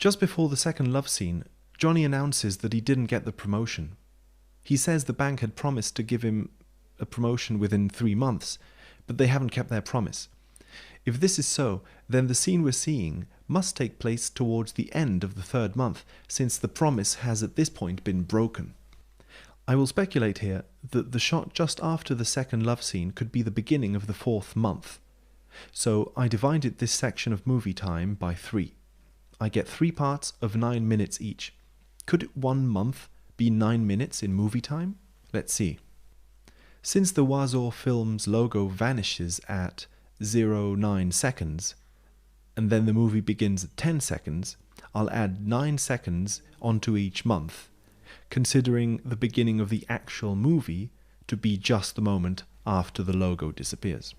Just before the second love scene, Johnny announces that he didn't get the promotion. He says the bank had promised to give him a promotion within 3 months, but they haven't kept their promise. If this is so, then the scene we're seeing must take place towards the end of the 3rd month, since the promise has at this point been broken. I will speculate here that the shot just after the second love scene could be the beginning of the 4th month. So I divided this section of movie time by 3. I get 3 parts of 9 minutes each. Could 1 month be 9 minutes in movie time? Let's see. Since the Huazor Films logo vanishes at 0.9 seconds, and then the movie begins at 10 seconds, I'll add 9 seconds onto each month, considering the beginning of the actual movie to be just the moment after the logo disappears.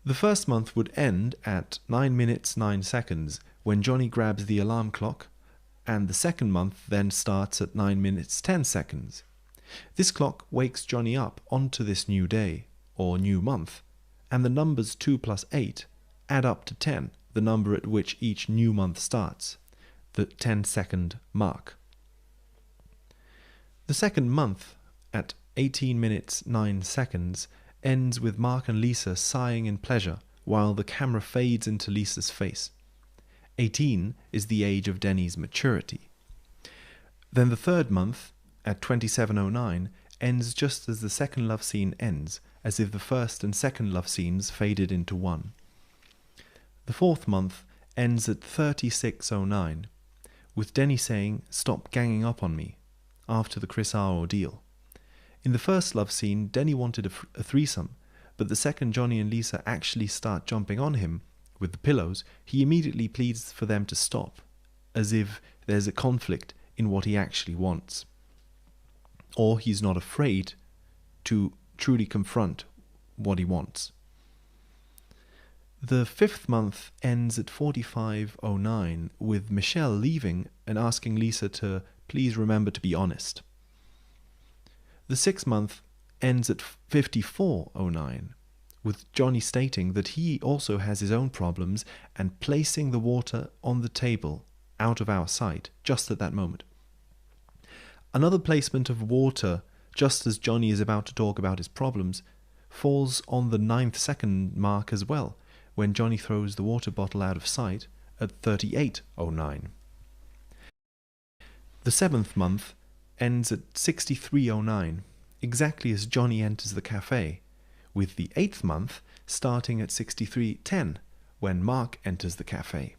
The first month would end at 9 minutes 9 seconds when Johnny grabs the alarm clock, and the second month then starts at 9 minutes 10 seconds. This clock wakes Johnny up onto this new day, or new month, and the numbers 2 plus 8 add up to 10, the number at which each new month starts, the 10-second mark. The second month, at 18 minutes 9 seconds, ends with Mark and Lisa sighing in pleasure while the camera fades into Lisa's face. 18 is the age of Denny's maturity. Then the third month, at 27:09, ends just as the second love scene ends, as if the first and second love scenes faded into one. The fourth month ends at 36:09, with Denny saying, "Stop ganging up on me," after the Chris R. ordeal. In the first love scene, Denny wanted a threesome, but the second Johnny and Lisa actually start jumping on him with the pillows, he immediately pleads for them to stop, as if there's a conflict in what he actually wants. Or he's not afraid to truly confront what he wants. The fifth month ends at 45:09 with Michelle leaving and asking Lisa to please remember to be honest. The sixth month ends at 54:09 with Johnny stating that he also has his own problems and placing the water on the table out of our sight just at that moment. Another placement of water just as Johnny is about to talk about his problems falls on the 9th second mark as well, when Johnny throws the water bottle out of sight at 38:09. The seventh month ends at 63:09, exactly as Johnny enters the cafe, with the eighth month starting at 63:10 when Mark enters the cafe.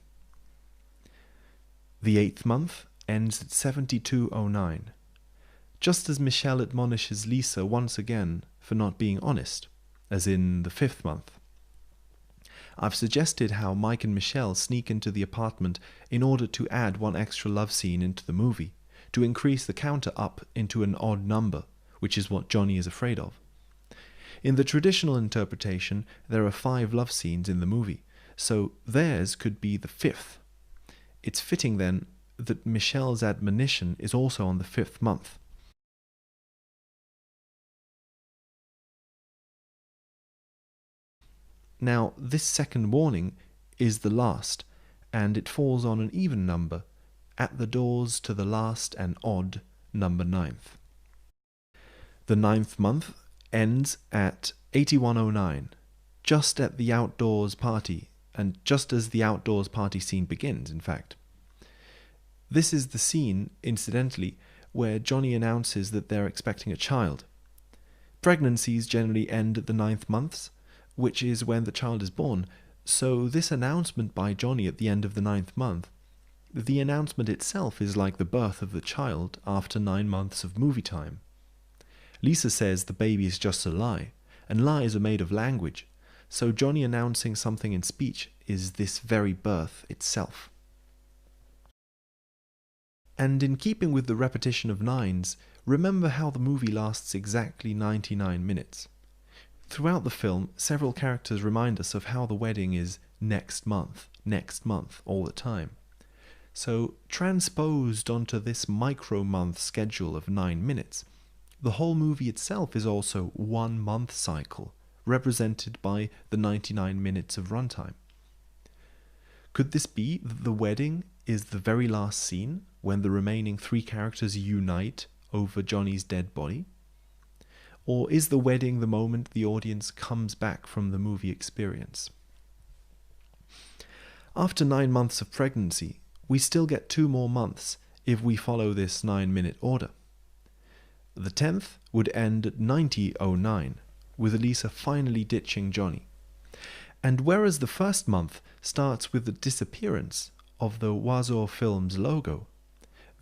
The eighth month ends at 72:09, just as Michelle admonishes Lisa once again for not being honest, as in the fifth month. I've suggested how Mike and Michelle sneak into the apartment in order to add one extra love scene into the movie, to increase the counter up into an odd number, which is what Johnny is afraid of. In the traditional interpretation, there are 5 love scenes in the movie, so theirs could be the 5th. It's fitting then that Michelle's admonition is also on the 5th month. Now, this second warning is the last, and it falls on an even number, at the doors to the last and odd number 9th. The 9th month ends at 81:09, just at the outdoors party, and just as the outdoors party scene begins, in fact. This is the scene, incidentally, where Johnny announces that they're expecting a child. Pregnancies generally end at the 9th months, which is when the child is born, so this announcement by Johnny at the end of the 9th month, the announcement itself is like the birth of the child after 9 months of movie time. Lisa says the baby is just a lie, and lies are made of language, so Johnny announcing something in speech is this very birth itself. And in keeping with the repetition of 9s, remember how the movie lasts exactly 99 minutes. Throughout the film, several characters remind us of how the wedding is next month, all the time. So, transposed onto this micro-month schedule of 9 minutes, the whole movie itself is also 1 month cycle, represented by the 99 minutes of runtime. Could this be that the wedding is the very last scene when the remaining three characters unite over Johnny's dead body? Or is the wedding the moment the audience comes back from the movie experience? After 9 months of pregnancy, we still get 2 more months if we follow this 9-minute order. The 10th would end at 90:09, with Elisa finally ditching Johnny. And whereas the first month starts with the disappearance of the Wazor Films logo,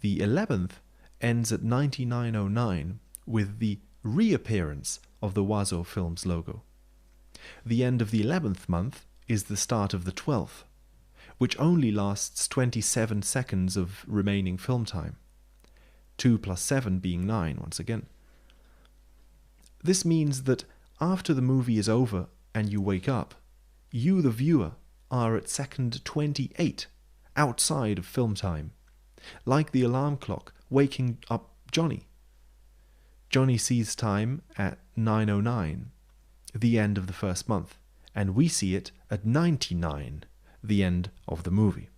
the 11th ends at 99:09 with the reappearance of the Wazor Films logo. The end of the 11th month is the start of the 12th, which only lasts 27 seconds of remaining film time. 2 + 7 being 9 once again. This means that after the movie is over and you wake up, you, the viewer, are at second 28, outside of film time, like the alarm clock waking up Johnny. Johnny sees time at 9:09, the end of the first month, and we see it at 99, the end of the movie.